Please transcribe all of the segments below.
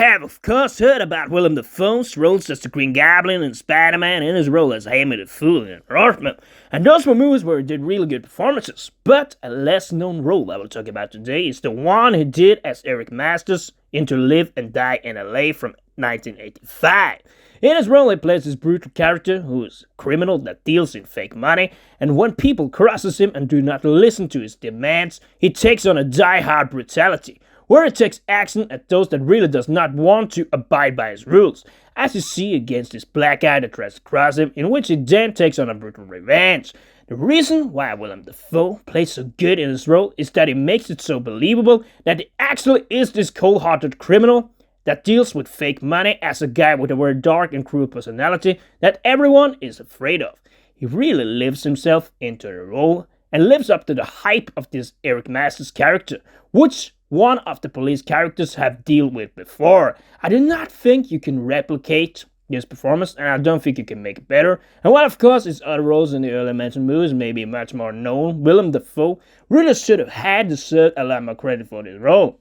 have, of course, heard about Willem Dafoe's roles as the Green Goblin and Spider-Man and his role as Amy the Fool in Earthman. And those were movies where he did really good performances. But a less-known role I will talk about today is the one he did as Eric Masters in To Live and Die in LA from 1985. In his role, he plays this brutal character who is a criminal that deals in fake money, and when people crosses him and do not listen to his demands, he takes on a die-hard brutality, where he takes action at those that really does not want to abide by his rules, as you see against this black guy that tries to cross him, in which he then takes on a brutal revenge. The reason why Willem Dafoe plays so good in his role is that he makes it so believable that he actually is this cold-hearted criminal that deals with fake money as a guy with a very dark and cruel personality that everyone is afraid of. He really lives himself into the role and lives up to the hype of this Eric Masters character, which one of the police characters have dealt with before. I do not think you can replicate this performance, and I don't think you can make it better. And while of course his other roles in the earlier mentioned movies may be much more known, Willem Dafoe really should have had deserved a lot more credit for this role.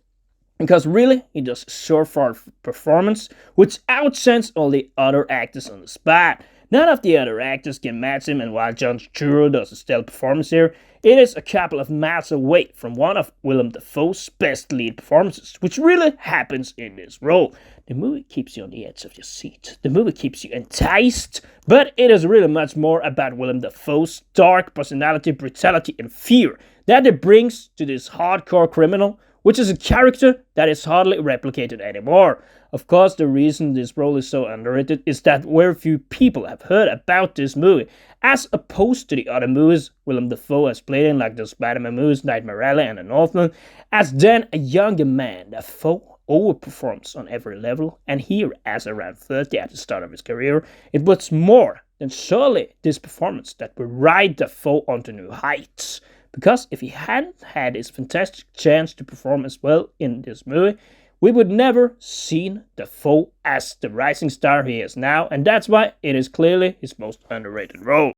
Because really, he does a surefire performance, which outshines all the other actors on the spot. None of the other actors can match him, and while John Turturro does a stellar performance here, it is a couple of miles away from one of Willem Dafoe's best lead performances, which really happens in this role. The movie keeps you on the edge of your seat. The movie keeps you enticed, but it is really much more about Willem Dafoe's dark personality, brutality, and fear that it brings to this hardcore criminal, which is a character that is hardly replicated anymore. Of course, the reason this role is so underrated is that very few people have heard about this movie, as opposed to the other movies Willem Dafoe has played in, like the Spider-Man movies, Nightmare Alley and The Northman. As then a younger man, Dafoe overperforms on every level, and here, as around 30 at the start of his career, it was more than surely this performance that will ride Dafoe onto new heights. Because if he hadn't had his fantastic chance to perform as well in this movie, we would never seen Dafoe as the rising star he is now, and that's why it is clearly his most underrated role.